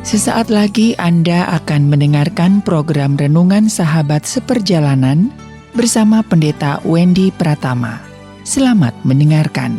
Sesaat lagi Anda akan mendengarkan program Renungan Sahabat Seperjalanan bersama Pendeta Wendy Pratama. Selamat mendengarkan.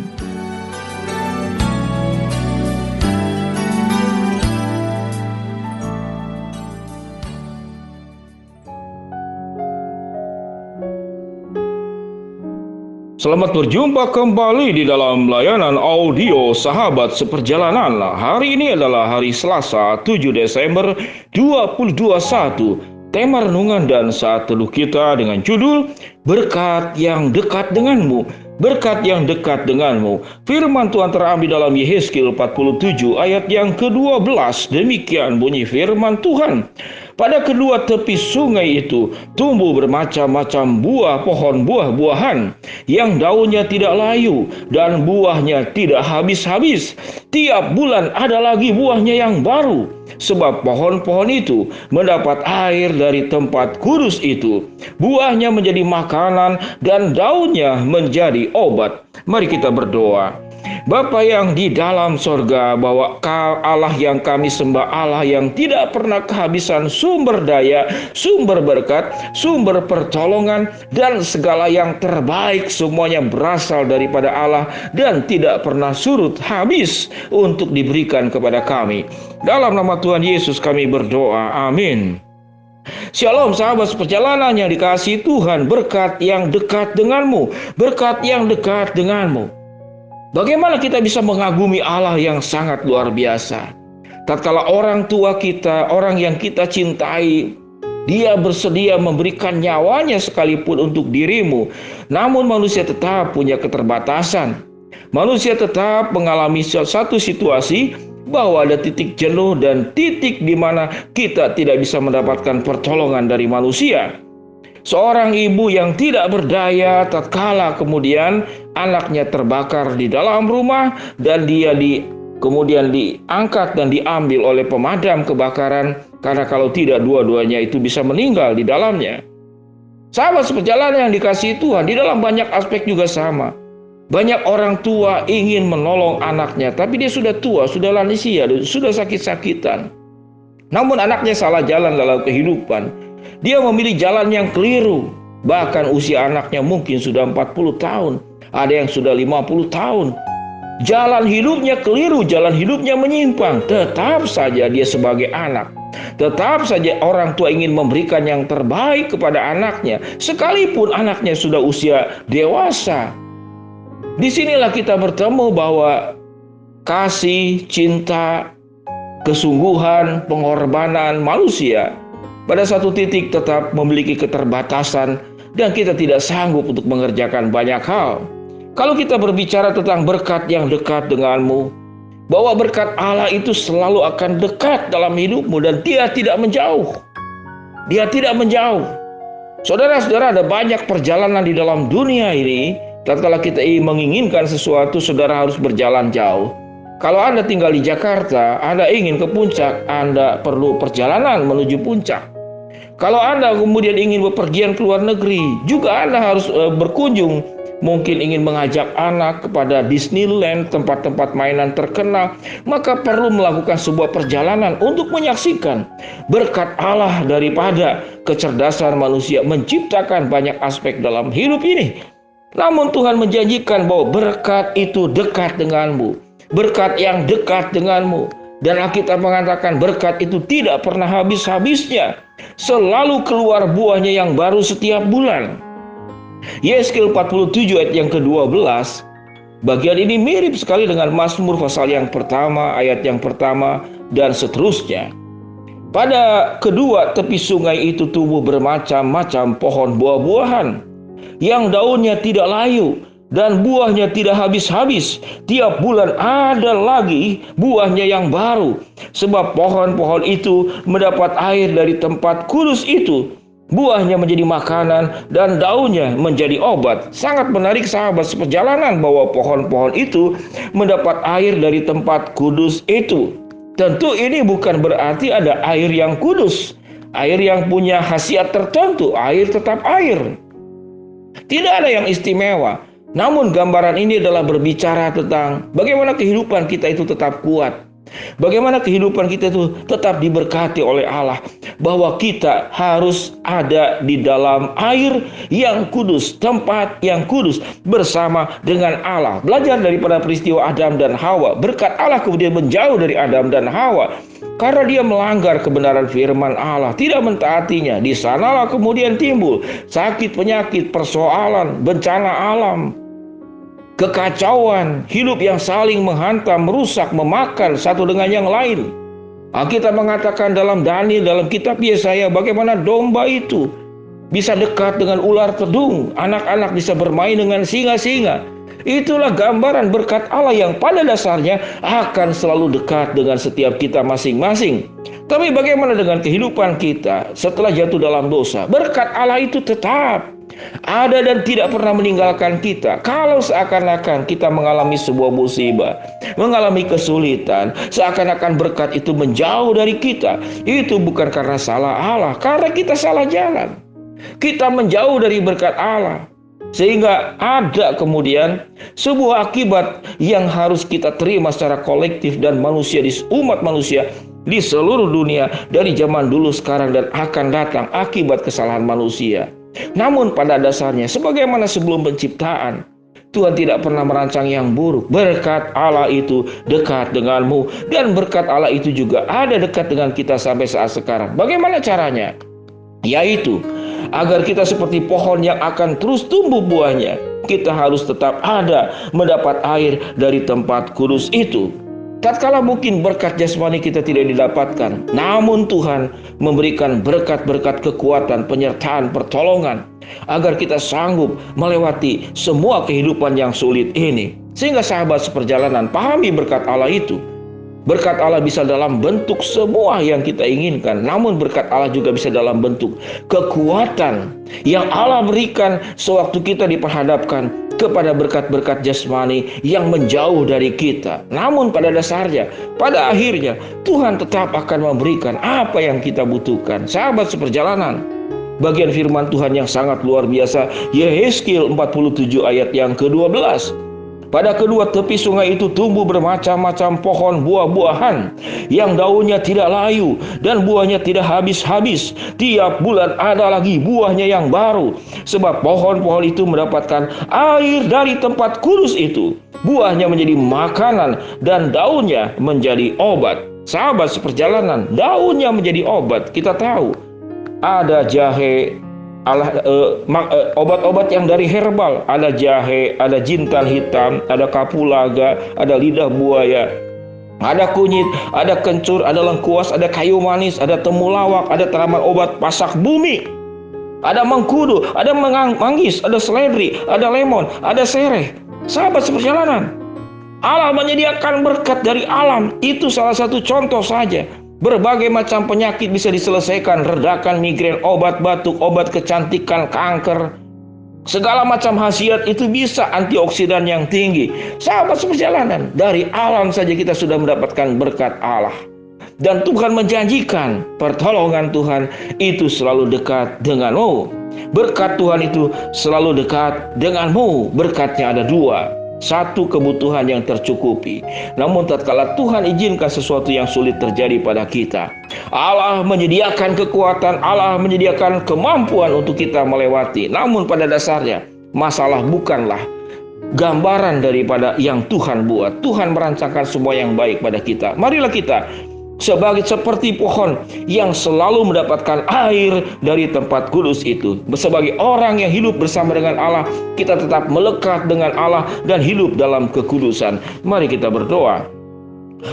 Selamat berjumpa kembali di dalam layanan audio Sahabat Seperjalanan. Hari ini adalah hari Selasa 7 Desember 2021. Tema renungan dan saat teduh kita dengan judul Berkat yang dekat denganmu. Berkat yang dekat denganmu. Firman Tuhan terambil dalam Yehezkiel 47 ayat yang ke-12. Demikian bunyi firman Tuhan. Pada kedua tepi sungai itu tumbuh bermacam-macam buah pohon buah-buahan yang daunnya tidak layu dan buahnya tidak habis-habis. Tiap bulan ada lagi buahnya yang baru, sebab pohon-pohon itu mendapat air dari tempat kudus itu. Buahnya menjadi makanan dan daunnya menjadi obat. Mari kita berdoa. Bapa yang di dalam sorga, bahwa Allah yang kami sembah, Allah yang tidak pernah kehabisan sumber daya, sumber berkat, sumber pertolongan, dan segala yang terbaik semuanya berasal daripada Allah dan tidak pernah surut habis untuk diberikan kepada kami. Dalam nama Tuhan Yesus kami berdoa, amin. Shalom sahabat seperjalanan yang dikasihi Tuhan, berkat yang dekat denganmu, berkat yang dekat denganmu. Bagaimana kita bisa mengagumi Allah yang sangat luar biasa? Tatkala orang tua kita, orang yang kita cintai, dia bersedia memberikan nyawanya sekalipun untuk dirimu. Namun manusia tetap punya keterbatasan. Manusia tetap mengalami satu situasi bahwa ada titik jenuh dan titik di mana kita tidak bisa mendapatkan pertolongan dari manusia. Seorang ibu yang tidak berdaya tatkala kemudian anaknya terbakar di dalam rumah dan dia kemudian diangkat dan diambil oleh pemadam kebakaran, karena kalau tidak dua-duanya itu bisa meninggal di dalamnya. Sahabat seperjalanan yang dikasihi Tuhan, di dalam banyak aspek juga sama. Banyak orang tua ingin menolong anaknya, tapi dia sudah tua, sudah lansia, sudah sakit-sakitan. Namun anaknya salah jalan dalam kehidupan. Dia memilih jalan yang keliru. Bahkan usia anaknya mungkin sudah 40 tahun. Ada yang sudah 50 tahun. Jalan hidupnya keliru, jalan hidupnya menyimpang. Tetap saja dia sebagai anak. Tetap saja orang tua ingin memberikan yang terbaik kepada anaknya. Sekalipun anaknya sudah usia dewasa. Disinilah kita bertemu bahwa kasih, cinta, kesungguhan, pengorbanan manusia pada satu titik tetap memiliki keterbatasan dan kita tidak sanggup untuk mengerjakan banyak hal. Kalau kita berbicara tentang berkat yang dekat denganmu, bahwa berkat Allah itu selalu akan dekat dalam hidupmu dan dia tidak menjauh. Dia tidak menjauh. Saudara-saudara, ada banyak perjalanan di dalam dunia ini. Tatkala kita menginginkan sesuatu, saudara harus berjalan jauh. Kalau Anda tinggal di Jakarta, Anda ingin ke puncak, Anda perlu perjalanan menuju puncak. Kalau Anda kemudian ingin bepergian ke luar negeri, juga Anda harus berkunjung. Mungkin ingin mengajak anak kepada Disneyland, tempat-tempat mainan terkenal, maka perlu melakukan sebuah perjalanan untuk menyaksikan berkat Allah daripada kecerdasan manusia menciptakan banyak aspek dalam hidup ini. Namun Tuhan menjanjikan bahwa berkat itu dekat denganmu, berkat yang dekat denganmu. Dan Alkitab mengatakan berkat itu tidak pernah habis-habisnya, selalu keluar buahnya yang baru setiap bulan. Yehezkiel 47 ayat yang ke-12, bagian ini mirip sekali dengan Mazmur pasal yang pertama, ayat yang pertama, dan seterusnya. Pada kedua tepi sungai itu tumbuh bermacam-macam pohon buah-buahan, yang daunnya tidak layu dan buahnya tidak habis-habis. Tiap bulan ada lagi buahnya yang baru, sebab pohon-pohon itu mendapat air dari tempat kudus itu. Buahnya menjadi makanan dan daunnya menjadi obat. Sangat menarik sahabat seperjalanan bahwa pohon-pohon itu mendapat air dari tempat kudus itu. Tentu ini bukan berarti ada air yang kudus, air yang punya khasiat tertentu. Air tetap air, tidak ada yang istimewa. Namun gambaran ini adalah berbicara tentang bagaimana kehidupan kita itu tetap kuat. Bagaimana kehidupan kita itu tetap diberkati oleh Allah, bahwa kita harus ada di dalam air yang kudus, tempat yang kudus bersama dengan Allah. Belajar daripada peristiwa Adam dan Hawa. Berkat Allah kemudian menjauh dari Adam dan Hawa karena dia melanggar kebenaran firman Allah, tidak mentaatinya. Di sanalah kemudian timbul sakit, penyakit, persoalan, bencana alam, kekacauan, hidup yang saling menghantam, merusak, memakan satu dengan yang lain. Alkitab mengatakan dalam Daniel, dalam kitab Yesaya, bagaimana domba itu bisa dekat dengan ular tedung, anak-anak bisa bermain dengan singa-singa. Itulah gambaran berkat Allah yang pada dasarnya akan selalu dekat dengan setiap kita masing-masing. Tapi bagaimana dengan kehidupan kita setelah jatuh dalam dosa? Berkat Allah itu tetap ada dan tidak pernah meninggalkan kita. Kalau seakan-akan kita mengalami sebuah musibah, mengalami kesulitan, seakan-akan berkat itu menjauh dari kita, itu bukan karena salah Allah, karena kita salah jalan. Kita menjauh dari berkat Allah, sehingga ada kemudian sebuah akibat yang harus kita terima secara kolektif dan manusia, di umat manusia di seluruh dunia, dari zaman dulu, sekarang, dan akan datang akibat kesalahan manusia. Namun pada dasarnya, sebagaimana sebelum penciptaan, Tuhan tidak pernah merancang yang buruk. Berkat Allah itu dekat denganmu, dan berkat Allah itu juga ada dekat dengan kita sampai saat sekarang. Bagaimana caranya? Yaitu agar kita seperti pohon yang akan terus tumbuh buahnya, kita harus tetap ada mendapat air dari tempat kudus itu. Tatkala mungkin berkat jasmani kita tidak didapatkan, namun Tuhan memberikan berkat-berkat kekuatan, penyertaan, pertolongan, agar kita sanggup melewati semua kehidupan yang sulit ini. Sehingga sahabat seperjalanan, pahami berkat Allah itu. Berkat Allah bisa dalam bentuk semua yang kita inginkan, namun berkat Allah juga bisa dalam bentuk kekuatan yang Allah berikan sewaktu kita diperhadapkan kepada berkat-berkat jasmani yang menjauh dari kita. Namun pada dasarnya, pada akhirnya, Tuhan tetap akan memberikan apa yang kita butuhkan. Sahabat seperjalanan, bagian firman Tuhan yang sangat luar biasa, Yehezkiel 47 ayat yang ke-12. Pada kedua tepi sungai itu tumbuh bermacam-macam pohon buah-buahan yang daunnya tidak layu dan buahnya tidak habis-habis. Tiap bulan ada lagi buahnya yang baru, sebab pohon-pohon itu mendapatkan air dari tempat kudus itu. Buahnya menjadi makanan dan daunnya menjadi obat. Sahabat seperjalanan, daunnya menjadi obat. Kita tahu ada jahe, obat-obat yang dari herbal, ada jahe, ada jintan hitam, ada kapulaga, ada lidah buaya, ada kunyit, ada kencur, ada lengkuas, ada kayu manis, ada temulawak, ada tanaman obat pasak bumi, ada mengkudu, ada manggis, ada seledri, ada lemon, ada sereh. Sahabat seperjalanan, Allah menyediakan berkat dari alam. Itu salah satu contoh saja. Berbagai macam penyakit bisa diselesaikan, redakan migrain, obat batuk, obat kecantikan, kanker. Segala macam khasiat itu bisa, antioksidan yang tinggi. Sahabat seperjalanan, dari alam saja kita sudah mendapatkan berkat Allah. Dan Tuhan menjanjikan pertolongan Tuhan itu selalu dekat denganmu. Berkat Tuhan itu selalu dekat denganmu. Berkatnya ada dua. Satu, kebutuhan yang tercukupi. Namun tatkala Tuhan izinkan sesuatu yang sulit terjadi pada kita, Allah menyediakan kekuatan, Allah menyediakan kemampuan untuk kita melewati. Namun pada dasarnya, masalah bukanlah gambaran daripada yang Tuhan buat. Tuhan merancangkan semua yang baik pada kita. Marilah kita seperti pohon yang selalu mendapatkan air dari tempat kudus itu. Sebagai orang yang hidup bersama dengan Allah, kita tetap melekat dengan Allah dan hidup dalam kekudusan. Mari kita berdoa.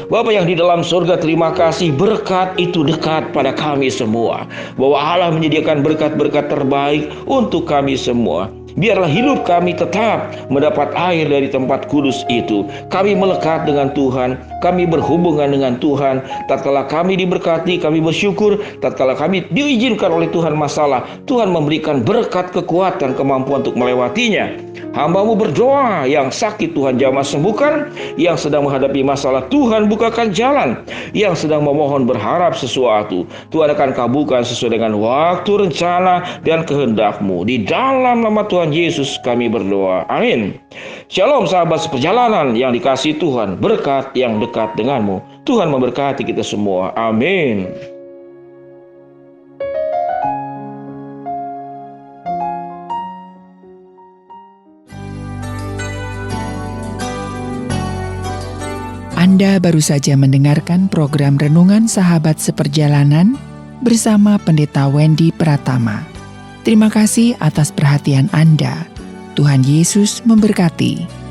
Bapa yang di dalam surga, terima kasih, berkat itu dekat pada kami semua, bahwa Allah menyediakan berkat-berkat terbaik untuk kami semua. Biarlah hidup kami tetap mendapat air dari tempat kudus itu. Kami melekat dengan Tuhan, kami berhubungan dengan Tuhan. Tatkala kami diberkati, kami bersyukur. Tatkala kami diizinkan oleh Tuhan masalah, Tuhan memberikan berkat, kekuatan, kemampuan untuk melewatinya. Hamba-Mu berdoa, yang sakit Tuhan jamah sembuhkan, yang sedang menghadapi masalah Tuhan bukakan jalan, yang sedang memohon berharap sesuatu, Tuhan akan kabulkan sesuai dengan waktu, rencana, dan kehendak-Mu. Di dalam nama Tuhan Tuhan Yesus kami berdoa. Amin. Shalom sahabat seperjalanan yang dikasihi Tuhan, berkat yang dekat denganmu. Tuhan memberkati kita semua. Amin. Anda baru saja mendengarkan program Renungan Sahabat Seperjalanan bersama Pendeta Wendy Pratama. Terima kasih atas perhatian Anda. Tuhan Yesus memberkati.